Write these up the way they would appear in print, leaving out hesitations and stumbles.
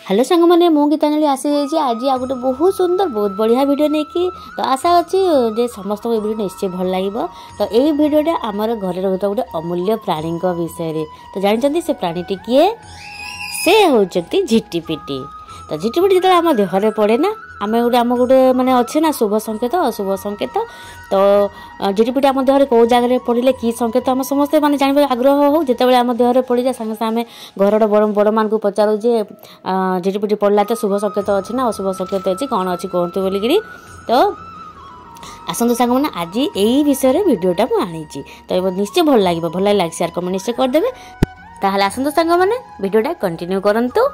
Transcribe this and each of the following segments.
Hello सांग मैंने मो गीतांजलि आसी जाइए आज आ गोटे बहुत सुंदर बहुत बढ़िया वीडियो नहीं कि तो आशा अच्छी जे समस्त वीडियो निश्चय भल लगे। तो यही वीडियोटा आमर घर रोता गोटे अमूल्य प्राणी विषय तो जानते से प्राणीटी किए से होती झिटिपिटी। तो झिटिपिटी जो आम देहरे पड़े ना आम गोटे माने अच्छे ना शुभ संकेत अशुभ संकेत। तो झिटिपिटी आम देहरे कौ जगह पड़े कि संकेत आम समस्ते माने जानबे आग्रह हो जिते आम देहरे पड़ जाए सागे सागे घर बड़ मान को पचारू जे झिटिपिटी पड़ला तो शुभ संकेत अच्छी ना अशुभ संकेत अच्छी कौन अच्छी कहतु बोलिकी। तो आसतु सांग मैंने आज यही विषय वीडियोटा मुझे तो निश्चय भल लगे लाइक शेयर कमेंट निश्चय करदे। ताहले आसतु सांग मैंने वीडियोटा कंटिन्यू करंतु।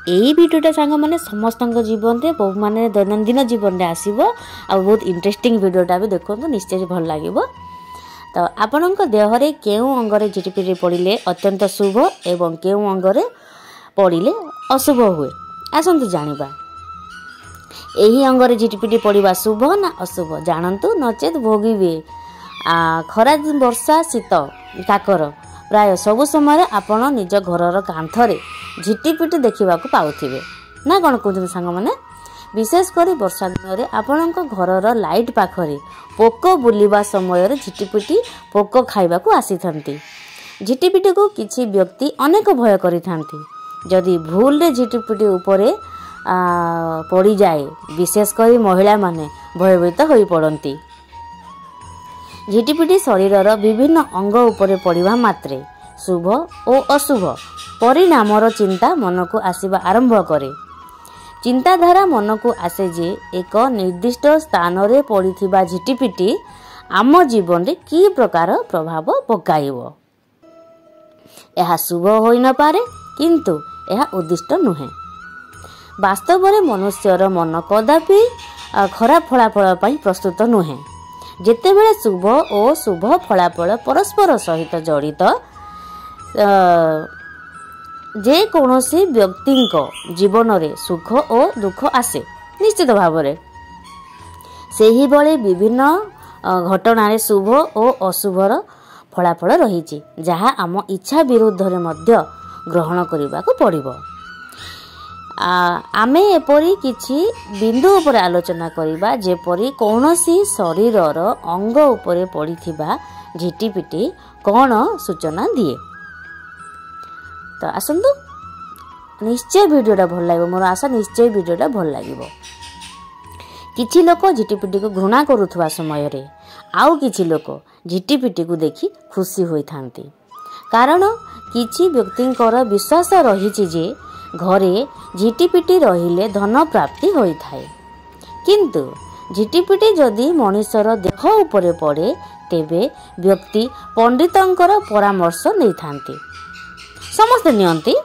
यही वीडियोटा सांग मैंने समस्त जीवन में बहुत माने दैनंदिन जीवन में आसो आ बहुत इंटरेस्टिंग वीडियोटा भी देखो निश्चय भल लगे। तो आपण देहरे केउं अंगरे झिटिपिटी पड़े अत्यंत शुभ एवं केउं अंगरे पड़े अशुभ हुए आसतु जानिबा। यही अंगरे झिटिपिटी पड़वा शुभ ना अशुभ जानतु नचेत भोगिबे। खरा वर्षा शीत काकर प्राय सबु समय आपण निज घरर कांथरे झिटिपिटी देखा पाउथिबे ना कौन कहते सांग मैंने। विशेषकर वर्षा दिन में आपण घरर लाइट पाखरे पोक बुलिबा समय झिटिपिटी पोक खाइबाकू आसीथंती। झिटिपिटी को किछि व्यक्ति अनेक भय करिथांती। जदि भूल रे झिटिपिटी उपरे पड़ी जाए विशेषकर महिला माने भयभीत होई पड़ती। झिटिपिटी शरीरर विभिन्न अंग उपरे पड़िबा मात्रे शुभ और अशुभ परिणामर चिंता मन को आसवा आरंभ करे। चिंताधारा मन को आसे जे एक निर्दिष्ट स्थान रे पड़िथिबा झिटिपिटी आम जीवन रे की प्रकार प्रभाव पकाइबो। यह शुभ होई न पारे किंतु यह उद्दिष्ट नुहे। वास्तव में मनुष्यर मन कदापि खराब फलाफल पई प्रस्तुत नुहे। जेतेबेले शुभ और शुभ फलाफल परस्पर सहित जड़ित जे कौनसी व्यक्ति जीवन रे सुख और दुख आसे निश्चित भाव में सही भली विभिन्न घटना शुभ और अशुभर फलाफल रही जहाँ आम इच्छा विरुद्ध रे मध्य ग्रहण करने को पड़िबो। आमे एपरी किछि बिंदु उपर आलोचना करिबा जेपरी कौनसी शरीरर अंग उपरे पड़िथिबा झिटिपिटी कौन सूचना दिए। तो आसतु निश्चय वीडियोटा भल लगे मोर आशा निश्चय वीडियोटा भल लगे। किछि लोक झिटिपिटी को घृणा करुथुवा समय रे आउ किछि लोक झिटिपिटी को देखि खुशी होई थांती। कारण किछि व्यक्तिंकर विश्वास रहिछि जे घरे झिटिपिटी रहिले धन प्राप्ति होई थाए। किंतु झिटिपिटी जदि मनुष्यर देह उपरे पड़े तेबे व्यक्ति पंडितंकर परामर्श नहीं थांती समस्ते नियंती।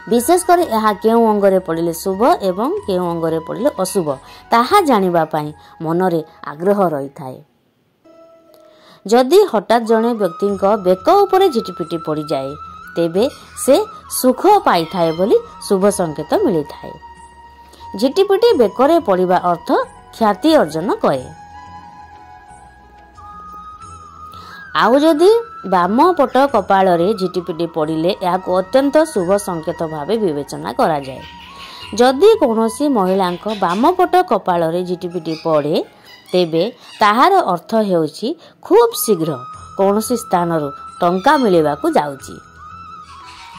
विशेषकर यह केउं अंगरे पड़े शुभ एवं केउं अंगरे पड़े अशुभ ताहा जानिबा पाई मनरे आग्रह रही थाए। जदि हठात जड़े व्यक्ति बेक उपरे झिटिपिटी पड़ जाए तेबे से सुख पाई थाए बोली शुभ संकेत मिली थाए। झिटिपिटी बेकरे पड़िबा अर्थ ख्याति अर्जन करे। आउ जदि बाम पट कपाल रे झिटिपिटी पड़िले याको अत्यंत शुभ संकेत भावे विवेचना करा जाए। जदि कौनसी महिला बाम पट कपाल रे झिटिपिटी पड़े तेबे ताहार अर्थ हेउची खूब शीघ्र कौनसी स्थान रु टंका मिलेबा को जाउची।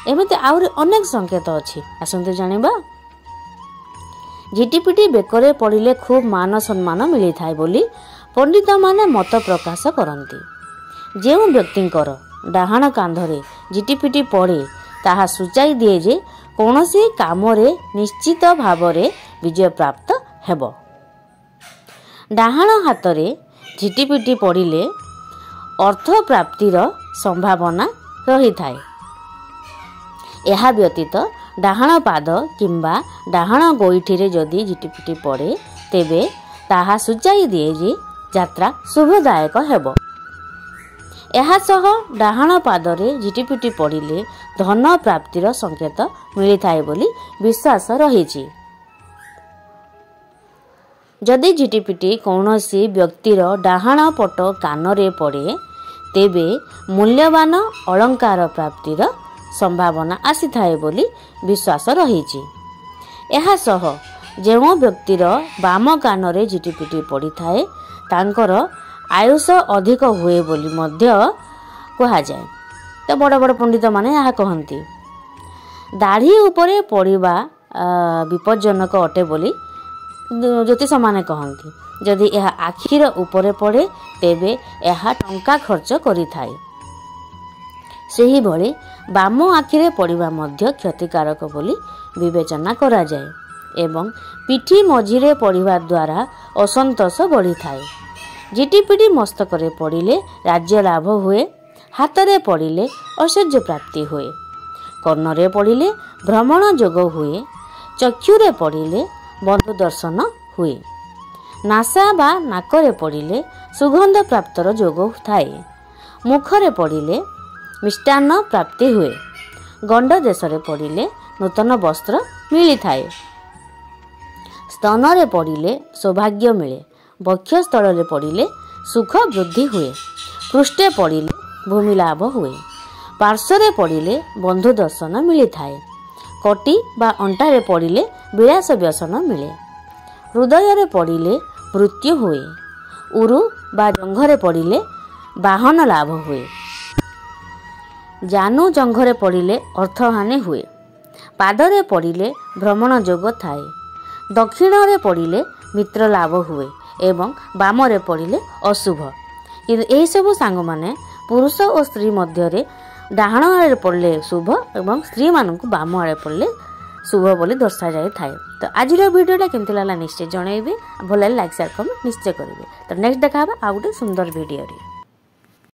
एमती आउरी अनेक संकेत अछि आसंतु जानिबा। झिटिपिटी बेकरे पड़िले खूब मान सम्मान मिली थाए बोली पंडित माने मत प्रकाश करंती। जेउ व्यक्तिंकर डाहाण कांधरे झिटिपिटी पड़े ताहा सूचाई दिए जे कौनसी कामरे निश्चित भावरे विजय प्राप्त हेबो। डाहाण हातरे झिटिपिटी पड़िले अर्थ प्राप्तिर संभावना रही थाए। यह व्यतीत डाहाण पाद किंबा डाहाण गोईठी रे जदि झिटिपिटी पड़े तेबे ताहा सूचाई दिए जे यात्रा शुभदायक हेबो। यह सह डाहाण पादरे झिटिपिटी पड़िले धन प्राप्तिर संकेत मिली थाए बोली विश्वास रही। जदि झिटिपिटी कौनसी व्यक्तिर डाहाण पट कानरे पड़े तेबे मूल्यवान अलंकार प्राप्तिर संभावना आसी थाए बोली विश्वास रही। एहा सह जो व्यक्तिर बाम कान रे झिटिपिटी पड़ी थाए तांकर आयुष अधिक हुए बोली मध्य कहा जाए। तो बड़ बड़ पंडित माने यह कहती दाढ़ी उपरे पड़िबा विपज्जनक अटे बोली ज्योतिष माने कहती। जदि यह आखिर उपरे पड़े तेबे यह टंका खर्च करि थाए। सेही भली बाम आखिरे पड़िबा मध्य क्षतिकारक बोली विवेचना करा जाए एवं पिठी मझिरे पड़िबा द्वारा असंतोष बढ़ी थाए। झिटिपिटी मस्तकरे पड़िले राज्य लाभ हुए, हाथरे पड़िले ऐश्वर्य प्राप्ति हुए, कर्णरे पड़िले भ्रमण जोग हुए, चक्षुरे पड़िले बंधु दर्शन हुए, नासा बा नाकरे पड़िले सुगंध प्राप्तर जोग थाए, मुखरे पड़िले मिष्टान्न प्राप्ति हुए, गंड देशरे पड़िले नूतन वस्त्र मिली थाए, स्तनरे पड़िले सौभाग्य मिले, वक्षस्थल पड़िले सुख वृद्धि हुए, पृष्ठे पड़िले भूमि लाभ हुए, पार्श्वरे पड़िले बंधु दर्शन मिली थाए, कटी बा अंटारे पड़िले विलास व्यसन मिले, हृदय पड़िले मृत्यु हुए, उरु बा जंघरे पड़िले वाहन लाभ हुए, जानू जंघरे पड़िले अर्थहानि हुए, पादरे पड़िले भ्रमण जोग थाए, दक्षिण पड़िले मित्र लाभ हुए एवं बामरे पड़िले अशुभ। किंतु यही सब सांग माने पुरुष और स्त्री मध्य डाहाण आड़े पड़ले शुभ एवं स्त्री मानक बाम आड़े पड़ले शुभ बोली दर्शा जाए थाए। तो आज वीडियोटा केमती लागला निश्चय जनइबे, भल लाइक शेयर कमेंट निश्चय करेंगे। तो नेक्स्ट देखा आ गोटे सुंदर वीडियो।